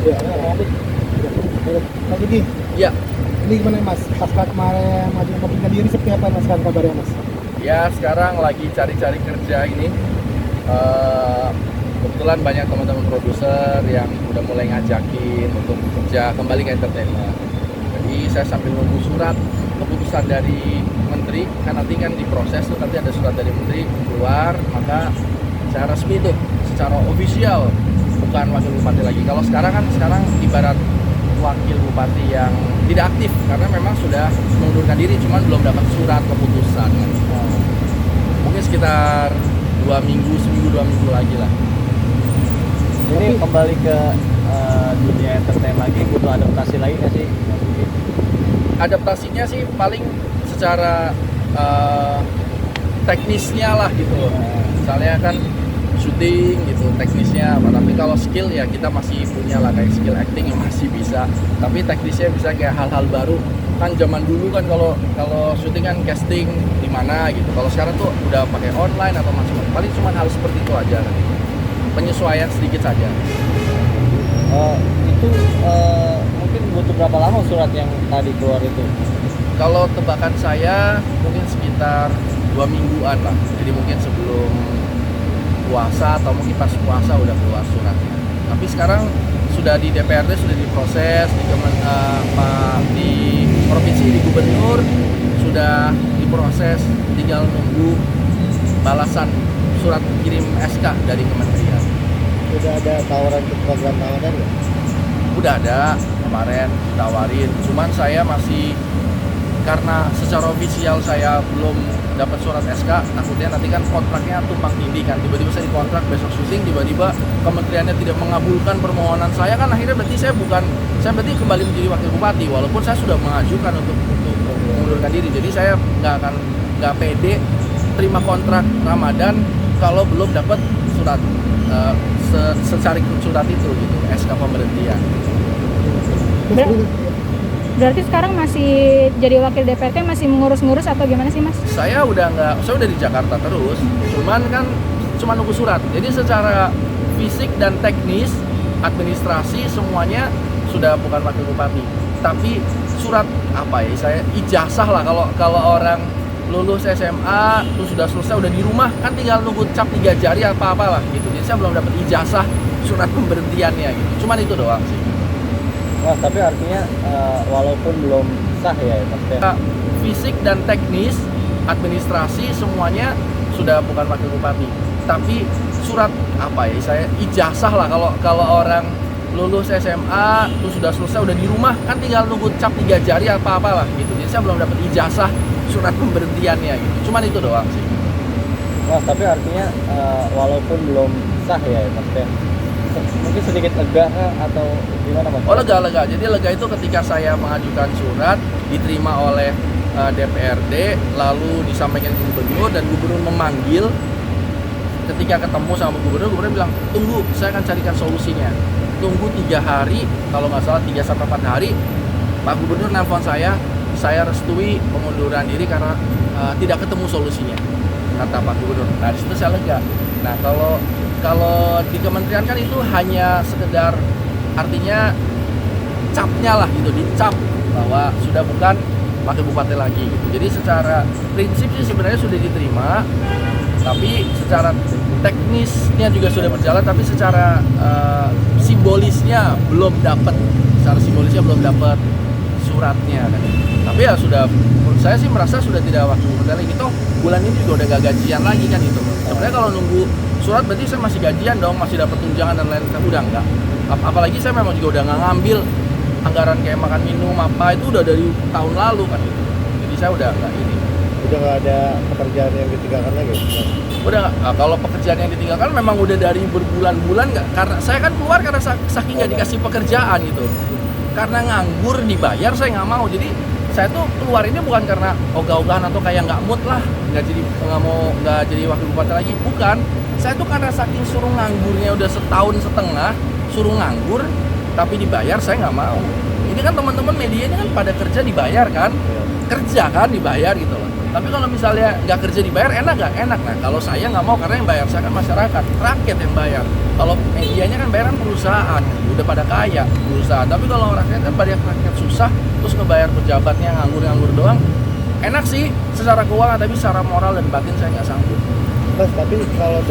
Ya, Mas Diki, Ya, ini gimana Mas? Pasca kemarin mengajukan diri seperti apa Mas kan kabarnya Mas? ya sekarang lagi cari-cari kerja ini. Kebetulan banyak teman-teman produser yang udah mulai ngajakin untuk kerja kembali ke entertainment. Jadi saya sambil nunggu surat keputusan dari menteri, kan nanti kan diproses tuh, nanti ada surat dari menteri keluar, maka saya resmi tuh secara ofisial bukan wakil bupati lagi. Kalau sekarang ibarat wakil bupati yang tidak aktif karena memang sudah mengundurkan diri, cuman belum dapat surat keputusan. Mungkin sekitar 2 minggu lagi lah. Ini kembali ke dunia entertain lagi, butuh adaptasi lagi nggak sih? Adaptasinya sih paling secara teknisnya lah gitu loh. Misalnya kan syuting gitu, teknisnya apa, tapi kalau skill ya kita masih punya lah, kayak skill acting yang masih bisa, tapi teknisnya bisa kayak hal-hal baru. Kan zaman dulu kan kalau syuting kan casting di mana gitu, kalau sekarang tuh udah pakai online atau macam-macam, paling cuma hal seperti itu aja nanti. Penyesuaian sedikit saja. Itu mungkin butuh berapa lama surat yang tadi keluar itu? Kalau tebakan saya mungkin sekitar 2 mingguan lah, jadi mungkin sebelum puasa atau mungkin pas puasa udah keluar suratnya. Tapi sekarang sudah di DPRD, sudah diproses di provinsi, di gubernur sudah diproses, tinggal nunggu balasan surat kirim SK dari kementerian. Sudah ada tawaran untuk program tawaran nggak? Udah ada kemarin ditawarin, cuman saya masih, karena secara ofisial saya belum dapat surat SK, takutnya nanti kan kontraknya tumpang tindih kan, tiba-tiba saya dikontrak besok syuting, tiba-tiba kementeriannya tidak mengabulkan permohonan saya, kan akhirnya berarti saya berarti kembali menjadi wakil bupati walaupun saya sudah mengajukan untuk mengundurkan diri. Jadi saya nggak pede terima kontrak Ramadan kalau belum dapat surat secari surat itu gitu, SK pemberhentian. Berarti sekarang masih jadi wakil DPRD, masih mengurus-ngurus atau gimana sih Mas? Saya udah di Jakarta terus, cuma nunggu surat. Jadi secara fisik dan teknis, administrasi semuanya sudah bukan wakil bupati. Tapi surat apa ya? Saya ijazah lah, kalau orang lulus SMA terus sudah selesai, udah di rumah, kan tinggal nunggu cap 3 jari apa-apalah gitu. Jadi saya belum dapat ijazah surat pemberhentiannya gitu. Cuman itu doang sih. Mas, tapi artinya walaupun belum sah ya maksudnya, fisik dan teknis, administrasi semuanya sudah bukan wakil bupati. Tapi surat apa ya? Saya ijazah lah, kalau orang lulus SMA terus sudah selesai, udah di rumah, kan tinggal nunggu cap 3 jari apa-apalah gitu. Jadi saya belum dapat ijazah surat pemberhentiannya gitu. Cuman itu doang sih. Mas, tapi artinya walaupun belum sah ya maksudnya, mungkin sedikit lega atau gimana Mas? Oh, lega. Jadi lega itu ketika saya mengajukan surat, diterima oleh DPRD, lalu disampaikan ke gubernur, dan gubernur memanggil. Ketika ketemu sama gubernur bilang, tunggu, saya akan carikan solusinya. Tunggu 3 hari, kalau nggak salah 3-4 hari, Pak Gubernur nelfon saya restui pengunduran diri karena tidak ketemu solusinya, kata Pak Gubernur. Nah, di situ saya lega. Nah, kalau di kementerian kan itu hanya sekedar, artinya capnya lah gitu, dicap bahwa sudah bukan wakil bupati lagi gitu. Jadi secara prinsip sih sebenarnya sudah diterima, tapi secara teknisnya juga sudah berjalan, tapi secara simbolisnya belum dapat. Secara simbolisnya belum dapat suratnya kan. Tapi ya sudah, menurut saya sih merasa sudah tidak wakil bupati lagi. Toh bulan ini juga udah gak gajian lagi kan itu. Sebenarnya kalau nunggu surat berarti saya masih gajian dong, masih dapat tunjangan dan lain-lain. Udah enggak. Apalagi saya memang juga udah nggak ngambil anggaran kayak makan minum apa, itu udah dari tahun lalu kan itu. Jadi saya udah nggak ini. Udah nggak ada pekerjaan yang ditinggalkan lagi? Udah nggak. Nah, kalau pekerjaan yang ditinggalkan memang udah dari berbulan-bulan nggak. Karena saya kan keluar karena saking nggak dikasih pekerjaan gitu. Karena nganggur dibayar saya nggak mau. Jadi saya tuh keluar ini bukan karena ogah-ogahan atau kayak nggak mood lah, nggak jadi wakil bupati lagi, bukan. Saya tuh karena saking suruh nganggurnya udah 1,5 tahun, suruh nganggur tapi dibayar, saya nggak mau. Ini kan teman-teman media ini kan pada kerja dibayar kan, kerja kan dibayar gitu loh. Tapi kalau misalnya nggak kerja dibayar, enak nggak? Enak. Nah, kalau saya nggak mau karena yang bayar saya kan masyarakat, rakyat yang bayar. Kalau medianya kan bayar kan perusahaan, udah pada kaya perusahaan. Tapi kalau rakyat kan banyak rakyat susah, terus ngebayar pejabatnya nganggur-nganggur doang. Enak sih secara keuangan, tapi secara moral dan batin saya nggak sanggup. Mas, tapi kalau